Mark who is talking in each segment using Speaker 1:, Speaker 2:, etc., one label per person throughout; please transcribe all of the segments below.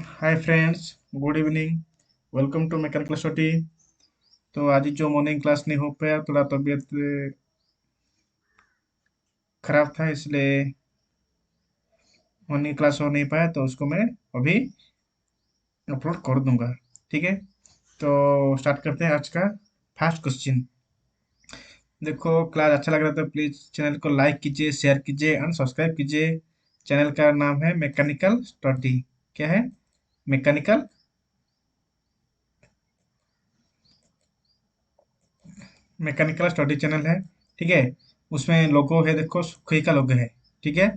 Speaker 1: Hi friends, good evening. Welcome to mechanical study. तो आज जो मॉर्निंग क्लास नहीं हो पाया, थोड़ा तबीयत खराब था, इसलिए मॉर्निंग क्लास हो नहीं पाया। तो उसको मैं अभी अपलोड कर दूंगा। ठीक है, तो स्टार्ट करते हैं आज का फर्स्ट क्वेश्चन। देखो, क्लास अच्छा लग रहा था प्लीज चैनल को लाइक कीजिए, शेयर कीजिए एंड सब्सक्राइब कीजिए। चैनल का नाम है मैकेनिकल स्टडी। क्या है? मैकेनिकल मैकेनिकल स्टडी चैनल है। ठीक है, उसमें लोगो है, देखो सुखई का लोगो है। ठीक है,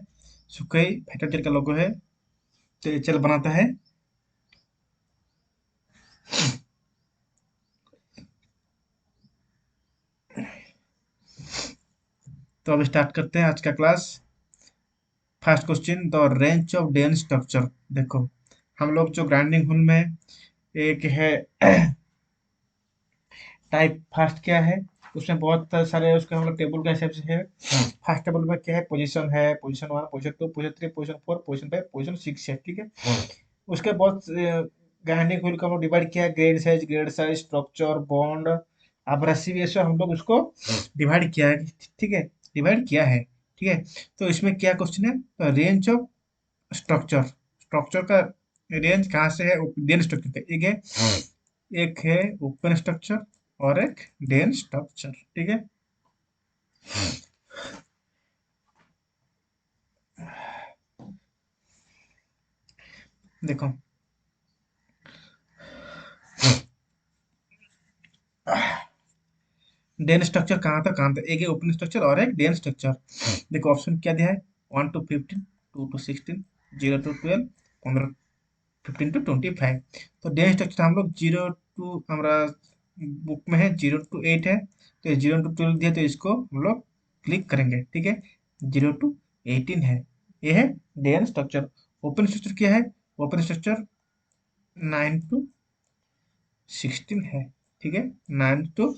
Speaker 1: सुखई फैक्ट्री का लोगो है। तो ये चल बनाता है। तो अब स्टार्ट करते हैं आज का class. First question, the range of den structure. देखो, हम लोग जो ग्राइंडिंग हुल में एक है टाइप फर्स्ट क्या है, उसमें बहुत सारे उसके हम लोग टेबल का हिसाब से है। फर्स्ट टेबल में क्या है, पोजीशन है, position one, position two, position three, position four, position five, position six है। ठीक है, उसके बहुत ग्राइंडिंग व्हील को हम लोग डिवाइड किया है, grade size, structure, bond, abrasive, ये सब हम लोग उसको डिवाइड किया है। ठीक है, डिवाइड किया है। ठीक है, तो इसमें क्या क्वेश्चन है, रेंज ऑफ स्ट्रक्चर। स्ट्रक्चर का रेंज कहाँ से है? डेन स्ट्रक्चर का एक है ओपन स्ट्रक्चर और एक डेन स्ट्रक्चर। ठीक है, देखो, डेन स्ट्रक्चर कहाँ था, एक है ओपन स्ट्रक्चर और एक डेन स्ट्रक्चर। देखो ऑप्शन क्या दिया है, 1 to 15, 2 to 16, 0 to 12, 15, 15 to 25। तो डेन स्ट्रक्चर हम लोग 0 to हमारा बुक में है 0 to 8 है। तो 0 to 12 दिया, तो इसको हम लोग क्लिक करेंगे। ठीक है, 0 to 18 है। ये है डेन स्ट्रक्चर। ओपन स्ट्रक्चर क्या है? ओपन स्ट्रक्चर 9 to 16 है। ठीक है, 9 to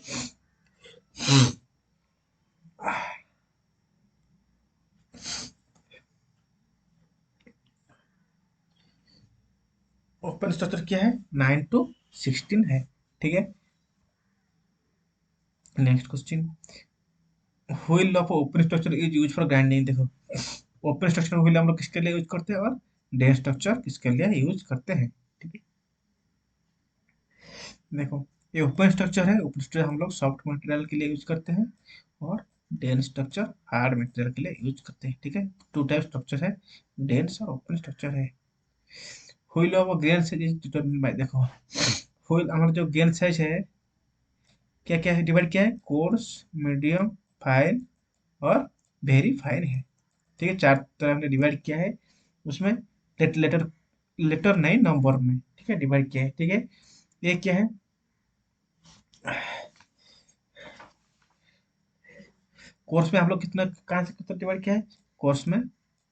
Speaker 1: ओपन स्ट्रक्चर क्या है, 9 to 16 है। ठीक है, next question, wheel of open structure is use for grinding. देखो, ओपन स्ट्रक्चर व्हील हम लोग किसके लिए यूज करते हैं और डे स्ट्रक्चर किसके लिए यूज करते हैं। ठीक है, देखो, ये ओपन स्ट्रक्चर है। ओपन स्ट्रक्चर हम लोग सॉफ्ट मटेरियल के लिए यूज करते हैं और डेन स्ट्रक्चर हार्ड मटेरियल के लिए यूज करते हैं। ठीक है, टू टाइप स्ट्रक्चर है, डेंस और ओपन स्ट्रक्चर है। Wheel of grain size is determined bye, देखो व्हील हमारा जो ग्रेन साइज है, क्या क्या है, डिवाइड किया है, कोर्स, मीडियम, फाइन और वेरी फाइन है। ठीक है, चार तरह हमने डिवाइड किया है। उसमें लेटर लेटर नहीं, नंबर में। ठीक है, डिवाइड किया है। ठीक है, ये क्या है, कोर्स में हम लोग कितना, कहाँ से कितना डिवाइड किया है, कोर्स में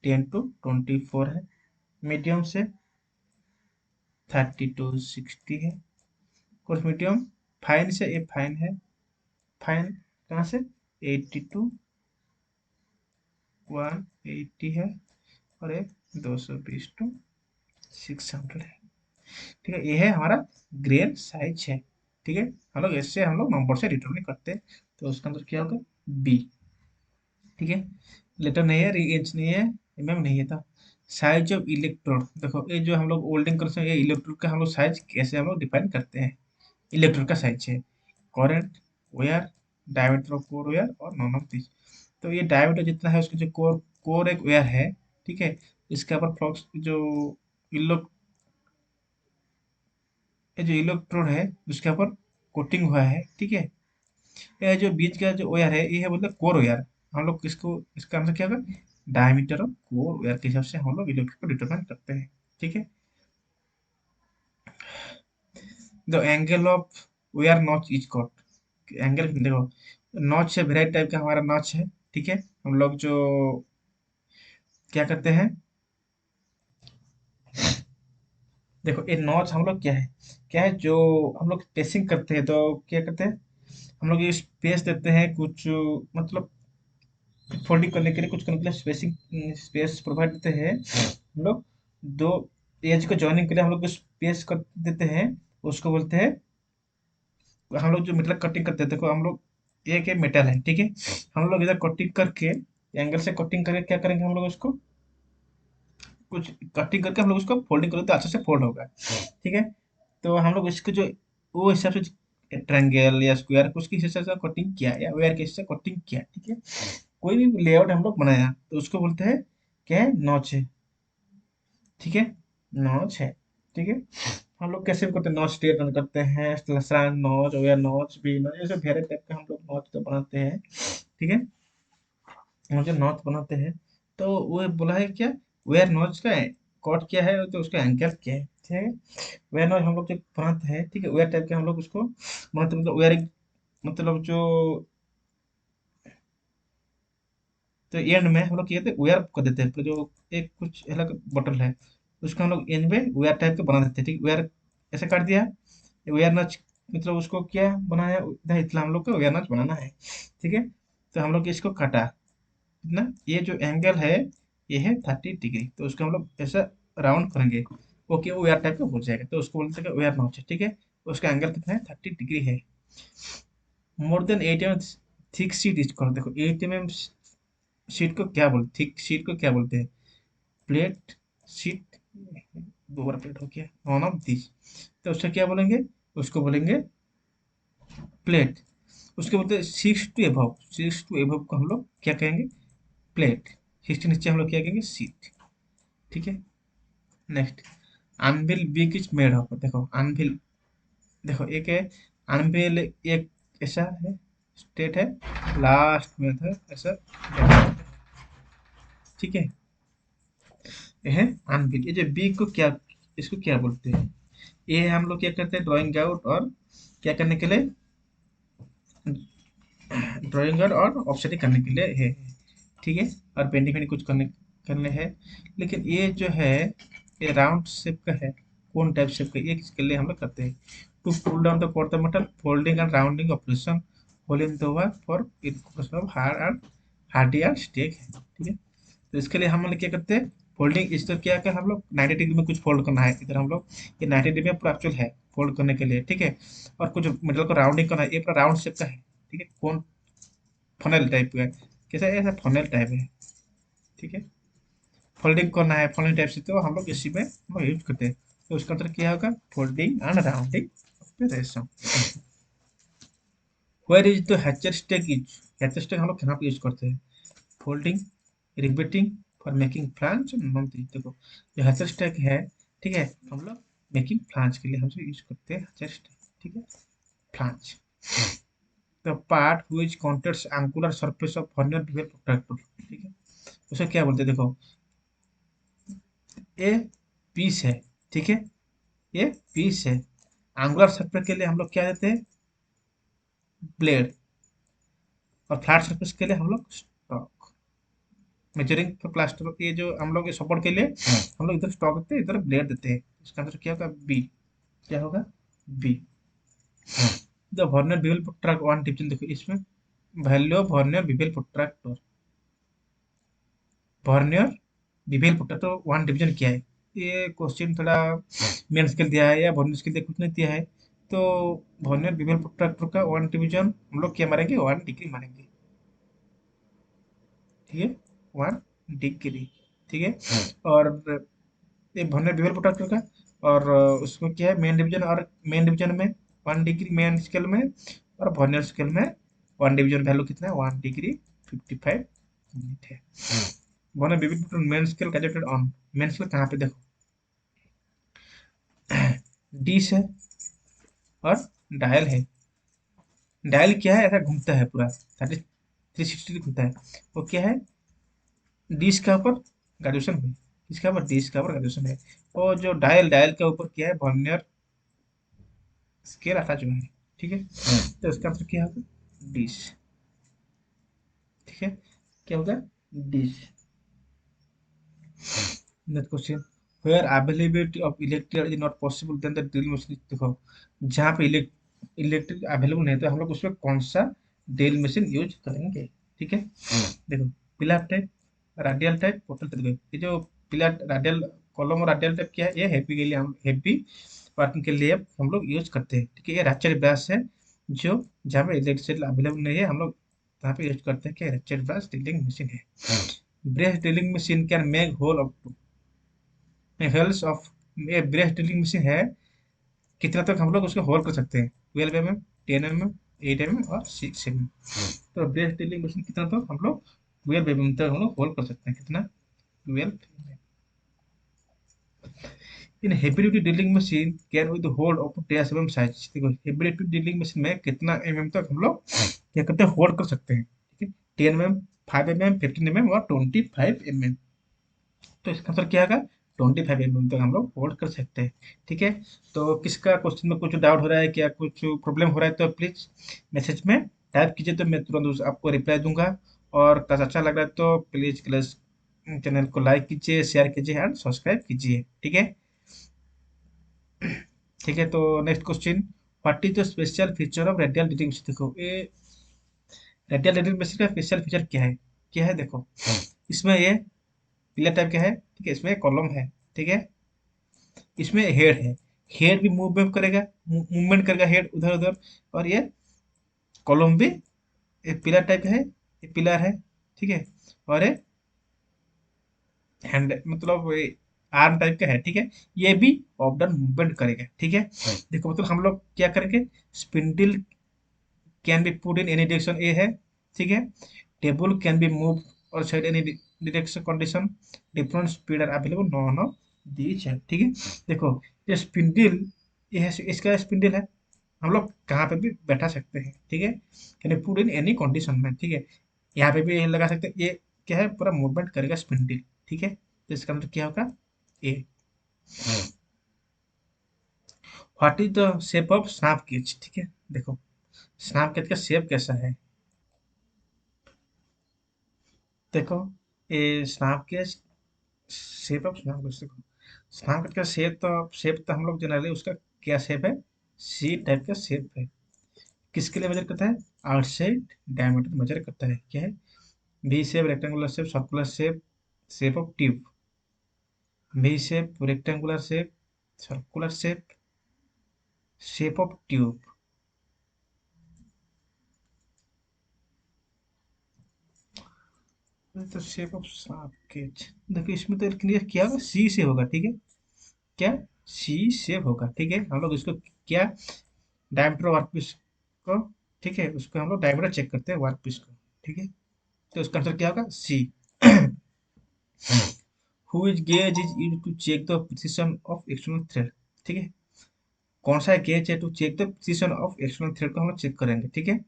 Speaker 1: 10 to 24 है। मीडियम से 30 to 60 है। कोर्स मीडियम, फाइन से ये फाइन है। फाइन कहाँ से, 80 to 180 है। और एक 220 to 600 है। ठीक है, ये है हमारा ग्रेन साइज है। ठीक है, हम लोग नंबर से डिटरमिन करते हैं। तो उसका आंसर क्या होगा, बी। ठीक है, लेटर नहीं है, इंच नहीं है, एमएम नहीं है था। साइज ऑफ इलेक्ट्रोड, देखो ये जो हम लोग ओल्डिंग करते हैं, ये इलेक्ट्रोड का हम लोग साइज कैसे हम लोग डिफाइन करते हैं। इलेक्ट्रोड का साइज है current, wire, diameter of core wire और नॉन ऑफ दिस। तो ये डायमीटर जितना है उसके जो कोर कोर एक वायर है। ठीक है, इसके ऊपर फ्लक्स जो इलो ये जो इलेक्ट्रोड है उसके ऊपर कोटिंग हुआ है। ठीक है, ये जो बीच का जो वायर है, ये है मतलब कोर वायर। हम लोग किसको, इसका आंसर क्या होगा, डायमीटर ऑफ कोर वायर के हिसाब से हम लोग इलेक्ट्रोड को डिटरमाइन करते हैं। ठीक है, the angle of wire notch is caught. Angle देखो, नॉच है, वेराइटी टाइप का हमारा नॉच है। ठीक है, हम लोग जो क्या करते हैं, देखो ये नॉच हम लोग क्या है जो हम लोग स्पेसिंग करते हैं, तो क्या करते हैं, हम लोग ये स्पेस देते हैं कुछ, मतलब फोल्डिंग करने के लिए, कुछ करने के लिए स्पेसिंग स्पेस प्रोवाइड देते हैं हम लोग। दो एज को ज्वाइनिंग के लिए हम लोग उस पेश कर देते हैं, उसको बोलते हैं, हम लोग जो मेटल कटिंग करते हैं, देखो हम लोग एक है मेटल है, ठीक है, हम लोग इधर कटिंग करके एंगल से कटिंग करके क्या करेंगे, हम लोग उसको कुछ कटिंग करके हम लोग उसको फोल्डिंग करेंगे तो अच्छे से फोल्ड होगा, ठीक है। तो हम लोग इसको जो वो हिसाब से ट्रायंगल या स्क्वायर उसके हिसाब से कटिंग किया या वेयर के हिसाब से कटिंग किया, ठीक है। कोई भी लेआउट हम लोग बनाया तो उसको बोलते हैं क्या है, नॉच है, ठीक है, नॉच है, ठीक है। हम लोग कैसे भी करते हैं, नॉच स्टेट रन करते हैं, स्लैश नॉच वेयर नॉच भी नॉच, ऐसे वेरे टाइप के हम लोग नॉच तो बनाते हैं, ठीक है। मुझे नॉच बनाते हैं, तो वो बोला है क्या, वेयर नॉच का कॉट क्या है, तो उसका एंगल क्या है, ठीक है। वेयर नॉच हम लोग जो बनाते हैं, ठीक है, वेयर टाइप के हम लोग उसको बनाते हैं, मतलब वेयर, मतलब जो, तो एंड में हम लोग क्या कहते हैं, वेयर कर देते हैं, तो जो एक कुछ अलग बटन है उसको हम लोग एंड में वेयर टाइप के बना देते हैं, ठीक, वेयर ऐसे काट दिया, वेयर नॉच, मतलब उसको क्या बनाया इधर, इतना हम लोग को वेयर नॉच बनाना है, ठीक है। तो हम लोग इसको काटा कितना, ये जो एंगल है ये है 30 डिग्री, तो उसको हम लोग ऐसा राउंड करेंगे, ओके वो वेयर टाइप का हो जाएगा, तो उसको बोलते हैं वेयर नॉच, ठीक है। उसका एंगल कितना है, 30 डिग्री है। More than 8 mm thick sheet is called, देखो 8 mm शीट को क्या बोलते, थिक शीट को क्या बोलते हैं, प्लेट शीट, दो बार प्लेट हो गया, वन ऑफ दिस, तो उसका क्या बोलेंगे, उसको बोलेंगे प्लेट। उसके बोलते हैं 6 to above, 6 to above को हम लोग क्या कहेंगे, प्लेट। 6 के नीचे हम लोग क्या कहेंगे, सीट, ठीक है। Next, unveil big is made of, देखो अनविल, देखो एक है अनविल, एक ऐसा है स्टेट है, लास्ट में था ऐसा, ठीक है। ये है अनविल, ये जो बिग को क्या, इसको क्या बोलते हैं, ये हम लोग क्या करते हैं, ड्राइंग आउट और क्या करने के लिए, ड्राइंग आउट और ऑफसेटिंग करने के लिए है, ठीक है, और पेंटिंग वेंटिंग कुछ करने करने हैं। लेकिन ये जो है ये राउंड शेप का है, कौन टाइप शेप का, ये किसके लिए हम लोग करते हैं, to pull down the coat the metal folding and rounding operation hole in the work for in of hard and hardy and stake है, ठीक है। तो इसके लिए हम लोग क्या करते हैं, फोल्डिंग इस तरह क्या कर, हम लोग 90 डिग्री में कुछ फोल्ड करना है, इधर हम लोग ये 90 डिग्री में पूरा एक्चुअल है फोल्ड करने के लिए, ठीक है। और कुछ मेटल को राउंडिंग करना है, ये पूरा राउंड शेप का है, ठीक है, कौन फनल टाइप का है, कैसा है, ऐसा फनल टाइप है, ठीक है। फोल्डिंग करना है फोल्डिंग टाइप से, तो हम लोग इसी में हम यूज करते हैं, तो उसका अंतर क्या होगा, folding and rounding operation. Where is the hatcher stake is, hatcher stake हम लोग कहाँ पे यूज करते हैं, folding, repeating, for making flange monthly, देखो जो हैचर स्टेक है, ठीक है, हम लोग मेकिंग फ्लांज के लिए हमसे यूज करते हैं हैचर स्टेक, ठीक है, flange. The part which contacts angular surface of vernier bevel protractor, ठीक है, उसे क्या बोलते हैं, देखो ये पीस है, ठीक है, ये पीस है, एंगुलर सरफेस के लिए हम लोग क्या देते हैं, ब्लेड, और फ्लैट सरफेस के लिए हम लोग स्टॉक, मेजरिंग फॉर प्लास्टर, ये जो हम लोग सपोर्ट के लिए हम लोग इधर स्टॉक देते हैं, इधर ब्लेड देते हैं, इसका आंसर क्या होगा, बी, क्या होगा, B. The vernier bevel protractor one division, देखो इसमें value of vernier bevel protractor, vernier bevel protractor one division क्या है, ये क्वेश्चन थोड़ा मेन स्केल दिया है या वर्नियर स्केल दिया, कुछ नहीं दिया है, तो वर्नियर बिवेल प्रोट्रैक्टर का वन डिवीजन हम लोग क्या मारेंगे, 1 डिग्री मारेंगे, ठीक है, 1 डिग्री, ठीक है। और ये वर्नियर बिवेल प्रोट्रैक्टर का, और उसमें क्या है, मेन डिवीजन, और मेन डिवीजन में 1 डिग्री मेन स्केल में, और वर्नियर स्केल में 1 डिवीजन वैल्यू कितना है, 1 डिग्री 55 मिनट है। Vernier bevel protractor main scale calculated on, main scale कहाँ पे, देखो डिश है और डायल है, डायल क्या है, ऐसा घूमता है पूरा 360 घूमता है, वो क्या है, डिश के ऊपर ग्रेजुएशन है, किसके ऊपर, डिश के ऊपर ग्रेजुएशन है, और जो डायल, डायल के ऊपर क्या है, वर्नियर स्केल अटैच हुआ है, ठीक है। तो इसका आंसर क्या होगा, डिश, ठीक है, क्या होगा, dish. Next question, where availability of electric is not possible then the drill machine, देखो जहाँ पे इलेक्ट्रिक अवेलेबल नहीं है तो हम लोग उसमें कौन सा ड्रिल मशीन यूज करेंगे, ठीक है। देखो pillar type, radial type, portal type, ये जो पिलर रेडियल कॉलम और रेडियल टेप क्या है, ये हैवी के लिए हम हैवी वर्किंग के लिए हम लोग यूज करते हैं, ठीक है। ये रेचेट ब्रश है, जो जहाँ पे इलेक्ट्रिसिटी अवेलेबल नहीं है हम लोग वहाँ पे यूज करते हैं, क्या रेचेट ब्रश ड्रिलिंग मशीन है। Brush drilling machine can make hole up to holes of, ये ब्रश ड्रिलिंग मशीन है, कितना तक हम लोग उसको होल कर सकते हैं, 12 mm, 10 mm, 8 mm और 6 mm। तो ब्रश ड्रिलिंग मशीन कितना तक हम लोग 12 mm तक हम लोग होल कर सकते हैं, कितना 12 mm। In heavy duty drilling machine can with hold up to 10 mm size, देखो हेवी ड्यूटी ड्रिलिंग मशीन में कितना तक हम लोग क्या करते हैं, होल्ड कर सकते हैं, ठीक है। 10 mm, 5 mm, 15 mm और 25 mm। तो इसका आंसर क्या होगा, 25 mm तक हम लोग होल्ड कर सकते हैं, ठीक है। तो किसका क्वेश्चन में कुछ डाउट हो रहा है, क्या कुछ प्रॉब्लम हो रहा है, तो प्लीज मैसेज में टाइप कीजिए, तो मैं तुरंत आपको रिप्लाई दूंगा। और क्लास अच्छा लग रहा है तो प्लीज क्लास चैनल को लाइक कीजिए, शेयर कीजिए एंड सब्सक्राइब कीजिए, ठीक है। ठीक है, तो next question, what is the special feature of radial drilling machine, देखो ये रेडियल ड्रिलिंग मशीन का स्पेशल फीचर क्या है देखो, इसमें ये पिलर टाइप का है, ठीक है, इसमें कॉलम है, ठीक है, इसमें हेड है, हेड भी मूवमेंट करेगा, मूवमेंट करेगा हेड उधर उधर, और ये कॉलम भी एक पिलर टाइप का है, ये पिलर है, ठीक है, और ये हैंड मतलब आर्म टाइप का है, ठीक है, ये भी अप डाउन मूवमेंट करेगा, ठीक है। देखो मतलब हम लोग क्या करेंगे, spindle can be put in any direction, ये है, ठीक है। टेबल कैन बी मूव और side any direction condition, different speed are available none of these है, ठीक है। देखो ये स्पिंडल, ये है इसका स्पिंडल है, हम लोग कहाँ पे भी बैठा सकते हैं, ठीक है, यानी पुट इन एनी कंडीशन में, ठीक है। यहाँ पे भी लगा सकते हैं, ये क्या है, पूरा मूवमेंट करेगा स्पिंडल, ठीक है। तो इसका मतलब क्या होगा, A. What is the shape of snap gauge, ठीक है। देखो स्नैप गेज का शेप कैसा है, देखो ये snap gauge, shape of snap gauge, देखो स्नैप गेज का शेप तो हम लोग जनरली उसका क्या शेप है, सी टाइप का शेप है। किसके लिए मेजर करता है, आउटसाइड डायमीटर मेजर करता है, क्या है, V shape, rectangular shape, circular shape, shape of tube, V shape, rectangular shape, circular shape, shape of tube. तो शेप ऑफ सॉकेट, देखिए इसमें तो क्लियर क्या होगा, सी से होगा, ठीक है, क्या सी शेप होगा, ठीक है। हम लोग इसको क्या, डायमीटर वर्कपीस को, ठीक है, उसको हम लोग डायमीटर चेक करते हैं वर्कपीस को, ठीक है। तो उसका आंसर क्या होगा, C. Which gauge is use to check the precision of external thread, ठीक है, कौन सा गेज है to check the precision of external thread को हम लोग चेक करेंगे, ठीक है।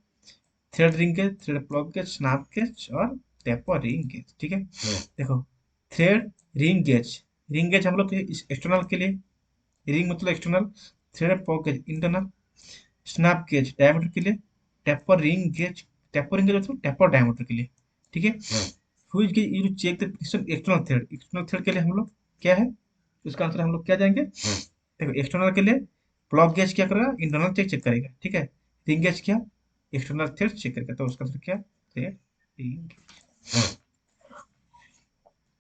Speaker 1: Thread ring gauge, thread plug gauge, snap gauge और टेपर रिंग गेज, ठीक है। देखो thread ring gauge, ring gauge हम लोग एक्सटर्नल के लिए, रिंग मतलब external, thread plug gauge internal, snap gauge diameter के लिए, taper ring gauge, taper ring gauge मतलब टेपर डायमीटर के लिए, ठीक है। Which gauge use to check the precision external thread, external thread के लिए हम लोग क्या है, इसका आंसर हम लोग क्या जाएंगे, देखो एक्सटर्नल के लिए प्लग गेज क्या करेगा, इंटरनल चेक चेक करेगा, ठीक है। रिंग गेज क्या, एक्सटर्नल थ्रेड चेक करेगा, तो उसका आंसर क्या, थ्रेड रिंग,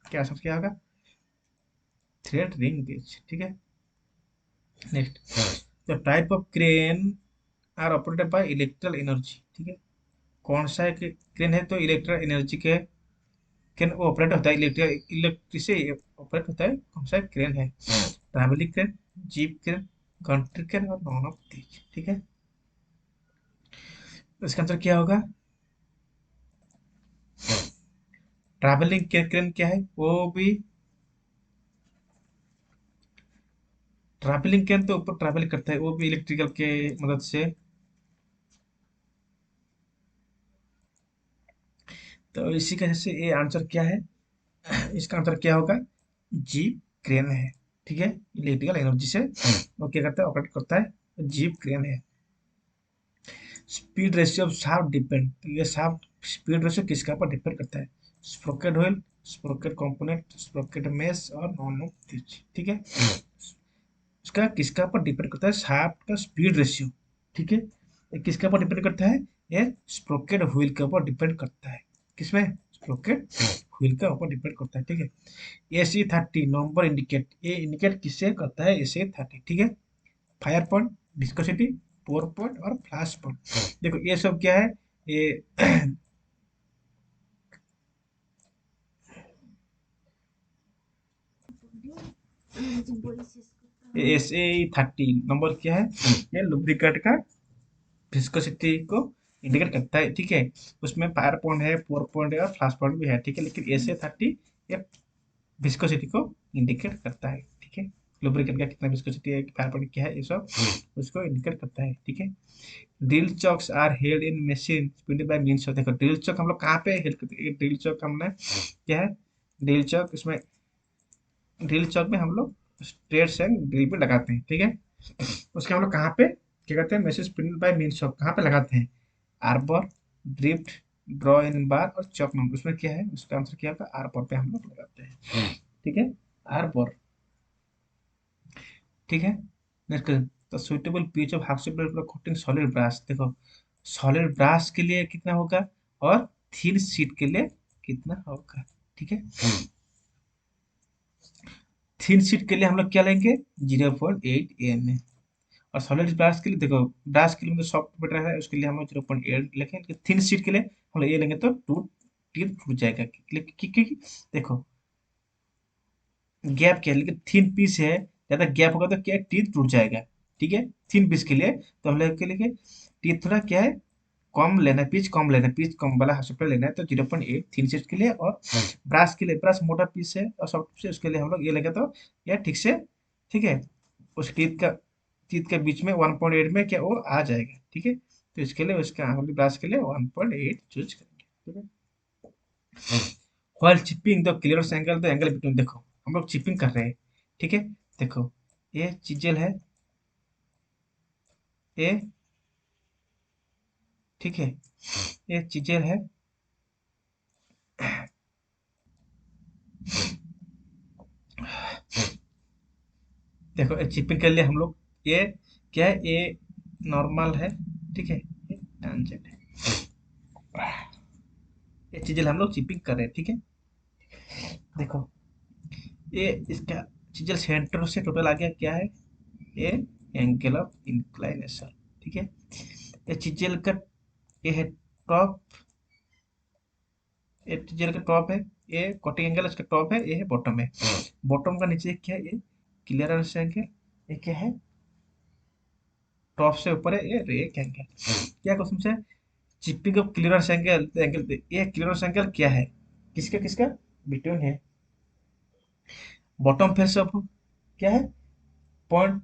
Speaker 1: क्या आंसर क्या होगा, थ्रेड रिंग गेज, ठीक है। Next, the type of crane are operated by electrical energy, ठीक है, कौन सा एक क्रेन है तो इलेक्ट्रिकल एनर्जी के क्रेन वो ऑपरेट होता है, इलेक्ट्रिक से ऑपरेट होता है, कौन सा क्रेन है, travelling crane, jeep crane, country crane और नॉन ऑफ दीज, ठीक है। तो इसका आंसर क्या होगा, ट्रैवलिंग क्रेन क्या है, वो भी ट्रैवलिंग क्रेन तो ऊपर ट्रैवल करता है, वो भी इलेक्ट्रिकल के मदद से। तो इसी का से ये आंसर क्या है, इसका आंसर क्या होगा, जीप क्रेन है, ठीक है, इलेक्ट्रिकल एनर्जी से वो क्या करता है, ऑपरेट करता है, जीप क्रेन है। Speed ratio of shaft depend, ये शाफ्ट स्पीड रेशियो किसका पर डिपेंड करता है, sprocket wheel, sprocket component, sprocket mesh और नॉन ऑफ दिस, ठीक है। उसका किसका पर डिपेंड करता है, शाफ्ट का स्पीड रेशियो, ठीक है, ये किसके ऊपर डिपेंड करता है, ये स्प्रोकेट व्हील के ऊपर डिपेंड करता है, किसमें, स्प्रोकेट व्हील का ऊपर डिपेंड करता है, ठीक है। AC30 नंबर इंडिकेट, ये इंडिकेट किससे करता है? AC30, ठीक है। Fire point, viscosity, pour point और फ्लैश पॉइंट। देखो ये सब क्या है, ये SA30 नंबर क्या है, ये लुब्रिकेंट का विस्कोसिटी को इंडिकेट करता है, ठीक है। उसमें फायर पॉइंट है, पोर पॉइंट है और फ्लैश पॉइंट भी है, ठीक है। लेकिन SA30 ये विस्कोसिटी को इंडिकेट करता है, ठीक है। लुब्रिकेंट का कितना विस्कोसिटी है, फायर पॉइंट क्या है, ये सब उसको इंडिकेट करता है, ठीक है। Drill chucks are held in machine speed by means of, देखो ड्रिल चॉक हम लोग कहाँ पे हेल्ड करते हैं? ड्रिल चॉक हमने क्या है, ड्रिल चॉक, इसमें ड्रिल चॉक में हम लोग स्ट्रेट से ड्रिल पे लगाते हैं, ठीक है। उसके हम लोग कहाँ पे क्या करते हैं, machine spindle bye means of कहाँ पे लगाते हैं? आर्बर, ड्रिफ्ट, ड्रॉ इन बार और चॉक नंबर, उसमें क्या है, उसका आंसर क्या होगा? आर्बर पे हम लोग लगाते हैं, ठीक है। आर्बर, ठीक है। Next the suitable pitch of हाउसिबल फॉर कोटिंग सॉलिड ब्रास, देखो सॉलिड ब्रास के लिए कितना होगा और थिन शीट के लिए कितना होगा, ठीक है। थिन शीट के लिए हम लोग क्या लेंगे? 0.8 mm। और सॉलिड ब्रास के लिए देखो, ब्रास के लिए मतलब सॉफ्ट मटेरियल है, उसके लिए हम लोग 0.8 लेंगे। थिन शीट के लिए हम लोग ये लेंगे तो टूट टीथ टूट जाएगा, क्योंकि देखो गैप क्या है, लेकिन थिन पीस है, ज्यादा गैप होगा तो क्या टीथ टूट जाएगा, ठीक है। थिन पीस के लिए तो हम लोग के लिए टीथ थोड़ा क्या है, कम लेना है, पीच कम लेना है, पीच कम वाला हॉस्पिटल लेना है, तो 0.8 थिन शीट के लिए। और ब्रास के लिए, ब्रास मोटा पीस है और सॉफ्ट पीस है, उसके लिए हम लोग ये लेंगे तो यह ठीक से, ठीक है, उस टीथ के बीच में 1.8 में क्या वो आ जाएगा, ठीक है। तो इसके लिए उसका हम ब्रास के लिए 1.8 चूज करेंगे, ठीक है। While chipping the clearance angle, the angle between, देखो हम लोग चिपिंग कर रहे हैं, ठीक है। देखो ये चीजेल है, ये ठीक है, ये चीजेल है, देखो ये चिपिंग के लिए हम लोग ये क्या है, ये नॉर्मल है, ठीक है, ये टेंजेंट है, ये चीजें हम लोग चिपिंग कर रहे हैं, ठीक है। देखो ये इसका चीजें सेंटर से टोटल आ गया क्या है, ये एंगल ऑफ इंक्लाइनेशन, ठीक है। ये चीजेल का ये है टॉप, ये चीजेल का टॉप है, ये कटिंग एंगल इसका टॉप है, ये है बॉटम है। बॉटम का नीचे क्या है, ये क्लियरेंस एंगल, ये क्या है, टॉप से ऊपर है ये रेक एंगल। क्या क्वेश्चन से, chipping of clearance angle, angle ये क्लियरेंस एंगल क्या है, किसका किसका बिटवीन है, बॉटम फेस ऑफ क्या है, पॉइंट,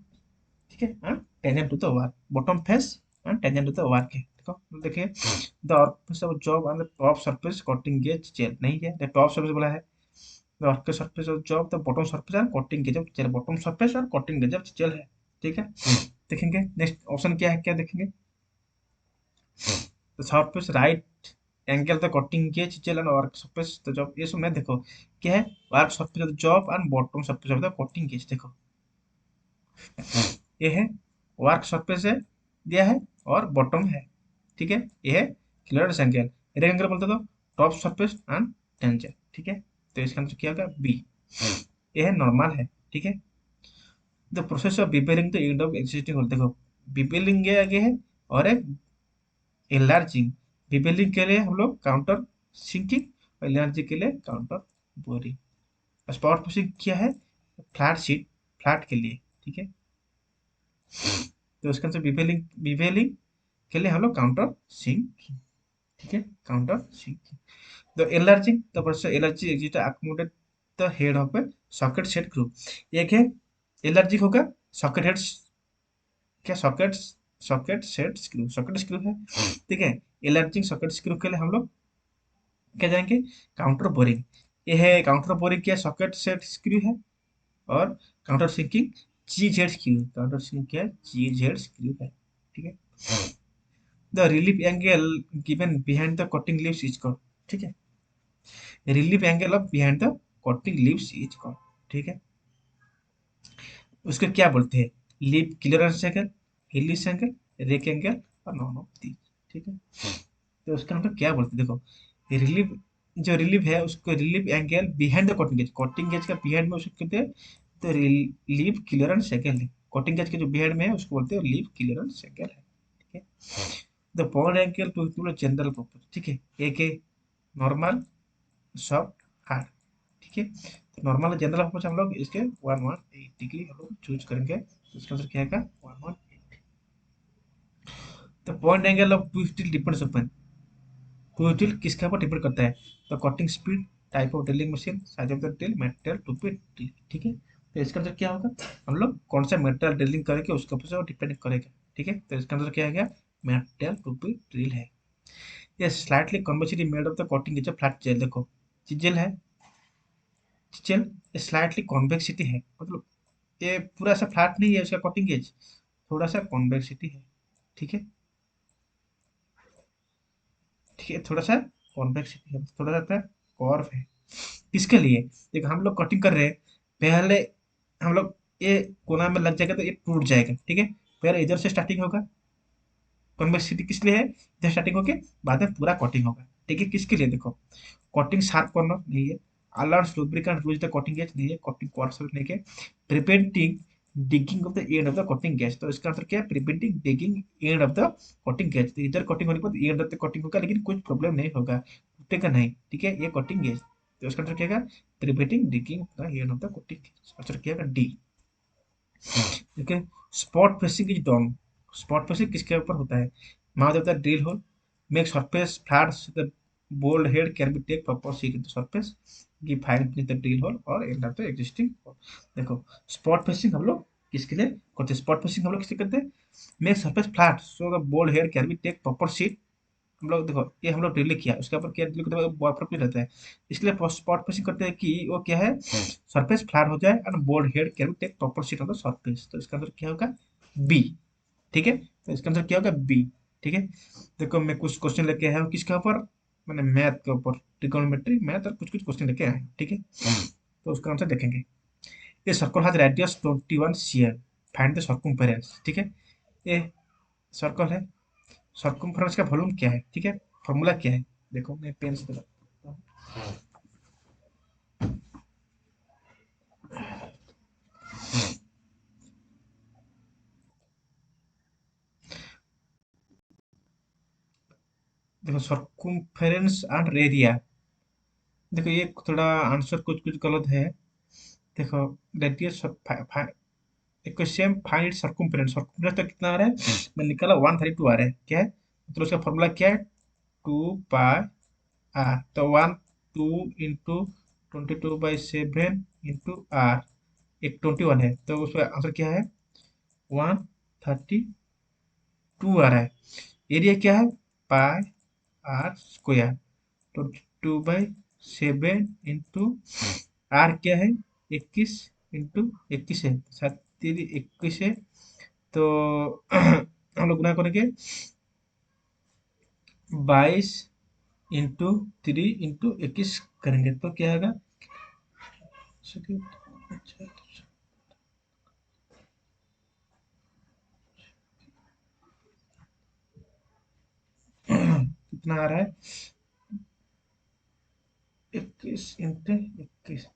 Speaker 1: ठीक है, tangent to the work, bottom face and tangent to the work है, देखो देखिए the office of job and the top surface cutting gauge gel, नहीं है, द टॉप सरफेस बोला है, the work surface of job the bottom surface and cutting gauge of gel, bottom surface और cutting gauge of gel है, ठीक है। देखेंगे next option क्या है, क्या देखेंगे, the surface right angle the cutting gauge gel and work surface the job, ये सब में देखो क्या है, work surface of the job and bottom surface of the cutting gauge, देखो ये है वर्क सरफेस है दिया है और बॉटम है, ठीक है। ये है क्लियरेंस एंगल, रेक्टेंगल बोलते तो टॉप सरफेस एंड टेंजेंट, ठीक है। तो इसका आंसर क्या होगा? बी, ये है नॉर्मल है, ठीक है। The process of preparing the end of existing hole, देखो बिपेयरिंग के आगे है और एक एनलार्जिंग, बिपेयरिंग के लिए हम लोग काउंटर सिंकिंग और एनलार्जिंग के लिए काउंटर बोरिंग। स्पॉट पुशिंग क्या है, फ्लैट शीट, फ्लैट के लिए, ठीक है। तो इसका आंसर बिपेयरिंग, बिपेयरिंग के लिए हम लोग काउंटर सिंकिंग, ठीक है, counter sinking. The enlarging the process energy exit accommodate the head of a socket set screw, एक है एलर्जिक होगा सॉकेट हेड, क्या socket, socket set screw, socket screw है, ठीक है। एलर्जिक सॉकेट स्क्रू के लिए हम लोग क्या जाएंगे, काउंटर बोरिंग, ये है काउंटर बोरिंग क्या सॉकेट सेट स्क्रू है। और counter sinking G Z screw, counter sinking क्या है, जी जेड स्क्रू है, ठीक है। The relief angle given behind the cutting leaves is called, ठीक है, relief angle of behind the cutting leaves is called, ठीक है। उसको क्या बोलते हैं, leaf clearance angle, helix angle, rake angle और नॉन ऑफ दीज, ठीक है। तो उसका मतलब क्या बोलते हैं, देखो रिलीफ जो रिलीफ है उसको relief angle behind the cutting edge का बिहाइंड में उसको कहते हैं तो रिलीफ क्लियरेंस एंगल है। कटिंग एज के जो बिहाइंड में है उसको बोलते हैं रिलीफ क्लियरेंस एंगल है। ठीक है। The bond angle to general purpose. ठीक है। एक है नॉर्मल, सॉफ्ट, हार्ड। ठीक है। तो नॉर्मल जनरल पर्पज हम लोग इसके 118 डिग्री हम लोग चूज करेंगे। तो इसका आंसर क्या है? 118। The bond angle of to steel depends upon to drill किसके ऊपर डिपेंड करता है? तो cutting speed, type of drilling machine, size of the drill, material to be drill. ठीक है। तो इसका आंसर क्या होगा? हम लोग कौन सा मेटेरियल ड्रिलिंग करेंगे उसके ऊपर से वो डिपेंड करेगा। ठीक है। तो इसका आंसर क्या है? मेटेरियल टू बी ड्रिल है। ये slightly convexity made of the cutting is a flat gel. देखो चिजेल है, चिजेल स्लाइटली कॉन्वेक्सिटी है, मतलब ये पूरा सा फ्लैट नहीं है उसका कटिंग एज, थोड़ा सा कॉन्वेक्सिटी है। ठीक है। ठीक है, थोड़ा सा कॉन्वेक्सिटी है, थोड़ा सा कर्व है। किसके लिए? देखो हम लोग कटिंग कर रहे हैं, पहले हम लोग ये कोना में लग जाएगा तो ये टूट जाएगा। ठीक है। पहले इधर से स्टार्टिंग होगा, कॉन्वेक्सिटी किस लिए है? इधर स्टार्टिंग होके बाद में पूरा कटिंग होगा। ठीक है। किसके लिए? देखो कटिंग शार्प कॉर्नर नहीं है, allowance lubricant lose the cutting edge नहीं है, कटिंग कोर्स नहीं है, preventing digging of the end of the cutting gas. तो इसका आंसर क्या है? Preventing digging and of the cutting gas. तो इधर कटिंग होने के बाद एंड ऑफ द कटिंग होगा, लेकिन कुछ प्रॉब्लम नहीं होगा, टूटेगा नहीं। ठीक है। ये कटिंग गैस, तो इसका आंसर क्या है? Preventing digging the end of the cutting gas. Answer क्या है? डी। ठीक है। Spot facing is done. Spot facing किसके ऊपर होता है? Mouth of the drill hole, make surface flat so the bold head can be take proper seat in the surface, give fine with the drill hole और end of the existing hole. देखो spot facing हम लोग किसके लिए करते हैं? Spot facing हम लोग किसके करते हैं? Make surface flat so the bold head can be take proper seat. हम लोग देखो ये हम लोग ड्रिल किया, उसके ऊपर क्या ड्रिल करते हैं? बर्फ भी रहता है, इसलिए स्पॉट फिशिंग करते हैं कि वो क्या है, सरफेस फ्लैट हो जाए and board head can take proper seat on the surface. तो इसका आंसर क्या होगा? बी। ठीक है। तो इसका आंसर क्या होगा? बी। ठीक है। देखो मैं कुछ क्वेश्चन लेके आया हूँ किसके ऊपर, मैंने मैथ के ऊपर, ट्रिगोनोमेट्री मैथ और कुछ कुछ क्वेश्चन लेके आया हूँ। ठीक है। तो उसका आंसर देखेंगे। ये circle has radius 21 cm, find the circumference. ठीक है। ये सर्कल है, सर्कमफेरेंस का वॉल्यूम क्या है? ठीक है। फॉर्मूला क्या है? देखो मैं पेन से बताता हूँ। देखो सर्कमफेरेंस एंड एरिया, देखो ये थोड़ा आंसर कुछ कुछ गलत है। देखो रेडियस एक क्वेश्चन फाइंड सर्कमफेरेंस, सर्कमफेरेंस तो कितना आ रहा है? मैं निकाला 132 आ रहा है। क्या है? मतलब उसका फॉर्मूला क्या है? 2 पाई आर। तो 12 into 22/7 इंटू आर, एक 21 है, तो उसका आंसर क्या है? 132 आ रहा है। एरिया क्या है? पाई आर स्क्वायर। तो 2/7 इंटू आर क्या है? 21 इंटू 21 है, 7×3 = 21 है। तो हम लोग गुना करेंगे 22 इंटू 3 इंटू 21 करेंगे तो क्या होगा? अच्छा, कितना आ रहा है? 21 इंटू 21।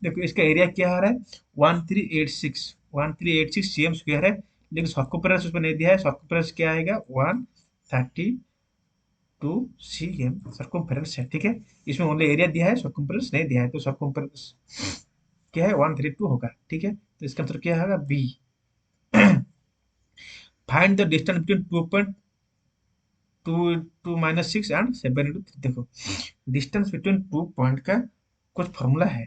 Speaker 1: देखो इसका एरिया क्या आ रहा है? 1386 लेकिन सर्कमफेरेंस उसमें नहीं दिया है। सर्कमफेरेंस क्या आएगा? 132 cm सर्कमफेरेंस है। ठीक है। इसमें ओनली एरिया दिया है, सर्कमफेरेंस नहीं दिया है, तो सर्कमफेरेंस क्या है? 132 होगा। ठीक है। तो इसका आंसर क्या होगा? B. Find the distance between 2.2 - 6 and 7 × 3। देखो डिस्टेंस बिटवीन 2 पॉइंट का कुछ फॉर्मूला है।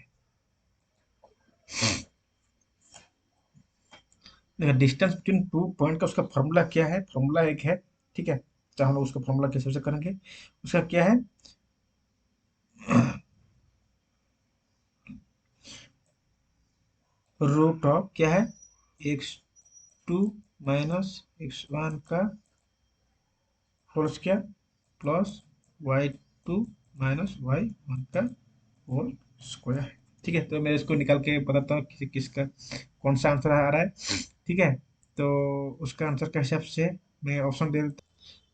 Speaker 1: देखो डिस्टेंस बिटवीन 2 पॉइंट का उसका फॉर्मूला क्या है? फॉर्मूला एक है। ठीक है। तो हम लोग उसका फॉर्मूला कैसे से करेंगे? उसका क्या है? रूट ऑफ क्या है? x2 - x1 का whole square plus y2 - y1 का होल स्क्वायर है। ठीक है, तो मैं इसको निकाल के बताता हूँ किसका कौन सा आंसर आ रहा है। ठीक है, तो उसका आंसर के हिसाब से मैं ऑप्शन दे देता हूँ।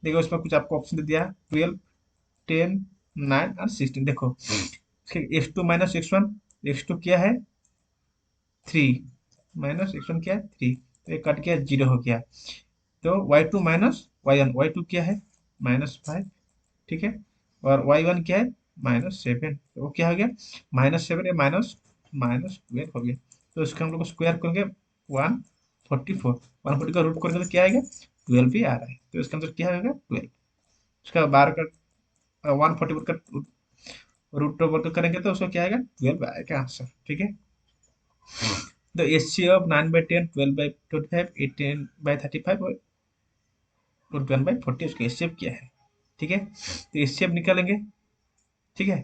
Speaker 1: देखो उसमें कुछ आपको ऑप्शन दे दिया, 12, 10, 9 और 16। देखो x2 माइनस x1, x2 क्या है 3, माइनस x1 क्या है 3, तो ये कट गया 0 हो गया। तो y2 माइनस y1, y2 क्या है -5, ठीक है, और y1 क्या है -7, तो वो क्या हो गया -7 या माइनस माइनस 12 हो गया। तो इसका हम लोग स्क्वायर करेंगे 144, 140 का रूट करेंगे तो क्या आएगा 12 ही आ रहा है, तो इसका आंसर क्या होगा 12। उसका 12 का 144 का रूट ओवर करेंगे तो उसका क्या आएगा 12 आएगा आंसर। ठीक है, तो एचसी ऑफ 9/10, 12/25, 18/35 और 21/40 उसका एचसीएफ क्या है। ठीक है, तो एचसीएफ निकालेंगे। ठीक है,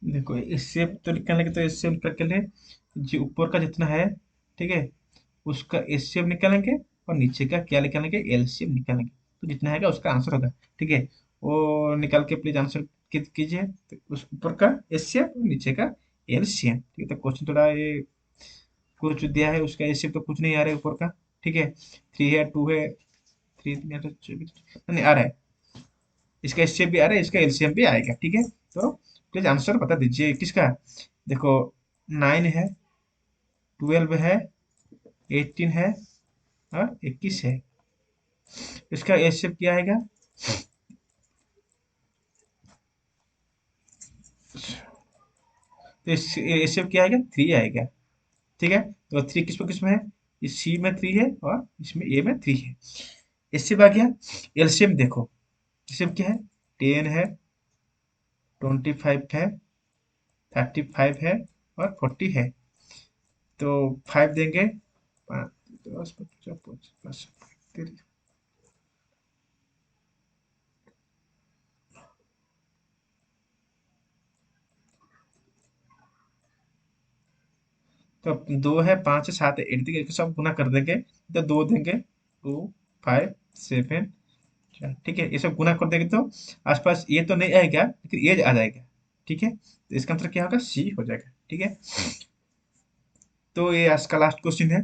Speaker 1: देखो एचसीएफ तो निकालेंगे, तो एचसीएफ निकाल के जो ऊपर का जितना है, ठीक है, उसका एचसीएफ निकालेंगे और नीचे का क्या निकालेंगे एलसीएम निकालेंगे, तो जितना है उसका आंसर होगा। ठीक है, वो निकाल के प्लीज आंसर कीजिए, तो उस ऊपर का एचसीएफ और नीचे का एलसीएम। ठीक है, तो क्वेश्चन थोड़ा ये कुछ दिया है, उसका एचसीएफ तो कुछ नहीं आ रहा है ऊपर का। ठीक है, 3 है, 2 है, 3 3 8 24 नहीं आ रहा है, इसका एचसीएफ भी आ रहा है, इसका एलसीएम भी आएगा। ठीक है, तो प्लीज आंसर बता दीजिए किसका। देखो 9 है, 12 है, 18 है और 21 है, इसका एचसीएफ क्या आएगा। तो एचसीएफ क्या आएगा 3 आएगा। ठीक है, तो 3 किस में है, इस सी में 3 है और इसमें ए में 3 है। एचसीएफ आ गया। एलसीएम देखो, एलसीएम क्या है 10 है, 25 है, 35 है और 40 है। तो 5 देंगे, 5 10 15 25 30, तो 2 है, 5 है, 7 है, 8 देंगे, इसको सब गुना कर देंगे तो 2 देंगे, 2 5 7। ठीक है, ये सब गुना कर देंगे तो आसपास ये तो नहीं आएगा लेकिन ये आ जाएगा। ठीक है, तो इसका आंसर क्या होगा सी हो जाएगा। ठीक है, तो ये आज का लास्ट क्वेश्चन है।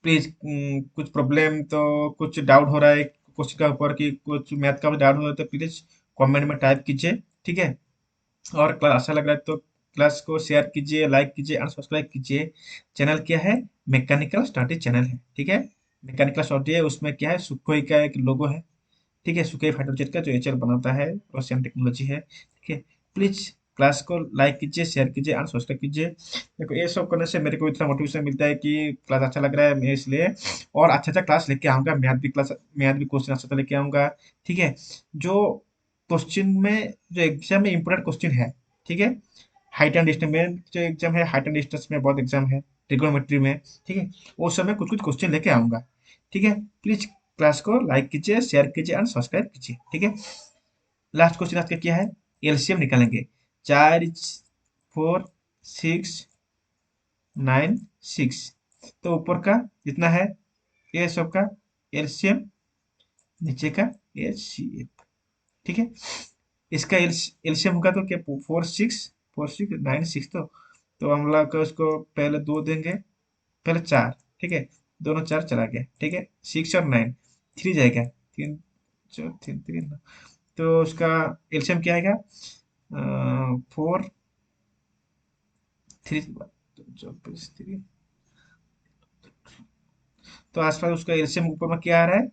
Speaker 1: प्लीज कुछ प्रॉब्लम तो कुछ डाउट हो रहा है क्वेश्चन का ऊपर कि कुछ मैथ का डाउट हो रहा है तो प्लीज कमेंट में टाइप कीजिए। ठीक है, और क्लास अच्छा लग रहा है तो क्लास को शेयर कीजिए, लाइक कीजिए और सब्सक्राइब कीजिए। चैनल क्या है मैकेनिकल स्टडी चैनल है। ठीक है, मैकेनिकल स्टडी है, उसमें क्या है सुखोई का एक लोगो है। ठीक है, सुखोई फाइटर जेट का जो एचएल बनाता है, रशियन टेक्नोलॉजी है। ठीक है, प्लीज क्लास को लाइक कीजिए, शेयर कीजिए और सब्सक्राइब कीजिए। देखो ये सब करने से मेरे को इतना मोटिवेशन मिलता है कि क्लास अच्छा लग रहा है, मैं इसलिए और अच्छा अच्छा क्लास लेके आऊंगा। मैथ भी क्वेश्चन अच्छा अच्छा लेके आऊंगा। ठीक है, जो क्वेश्चन में जो एग्जाम में इंपोर्टेंट क्वेश्चन है। ठीक है, हाइट एंड डिस्टेंस में जो एग्जाम है, हाइट एंड डिस्टेंस में बहुत एग्जाम है, ट्रिग्नोमेट्री में। ठीक है, वो सब मैं कुछ कुछ क्वेश्चन लेके आऊंगा। ठीक है, प्लीज क्लास को लाइक कीजिए, शेयर कीजिए और सब्सक्राइब कीजिए। ठीक है, लास्ट क्वेश्चन आज का क्या है एलसीएम निकालेंगे। 4 4 6 9 6, तो ऊपर का जितना है ये सब का एलसीएम, नीचे का एचसीएफ। ठीक है, इसका एलसीएम होगा तो क्या 4 6 तो हम लोग को उसको पहले 2 देंगे, पहले 4। ठीक है, दोनों 4 चला गया। ठीक है, 6 और 9 3 जाएगा, 3 4 3 3, तो उसका एलसीएम क्या आएगा 4 3 3, तो आसपास उसका एलसीएम ऊपर में क्या आ रहा है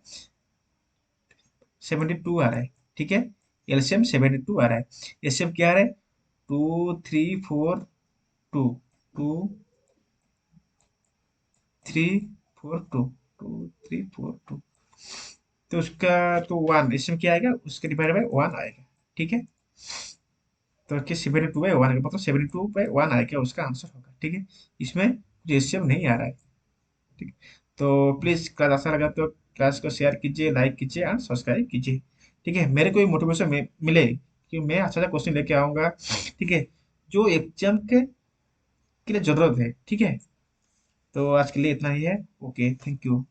Speaker 1: 72 आ रहा है। ठीक है, एलसीएम 72 आ रहा है। एलसीएम क्या आ रहा है 2 3 4 2, 2 3 4 2, 2 3 4 2, तो उसका तो 1 इसमें क्या आएगा उसके डिवाइड बाय 1 आएगा। ठीक है, तो कि 72/1 आएगा, मतलब 72/1 आएगा उसका आंसर होगा। ठीक है, इसमें रेशियो नहीं आ रहा है। ठीक है, तो प्लीज क्लास अच्छा लगा तो क्लास को शेयर कीजिए, लाइक कीजिए और सब्सक्राइब कीजिए। ठीक है, मेरे को भी मोटिवेशन मिले कि मैं अच्छा अच्छा क्वेश्चन लेके आऊंगा। ठीक है, जो एग्जाम के लिए जरूरत है। ठीक है, तो आज के लिए इतना ही है। Okay, thank you.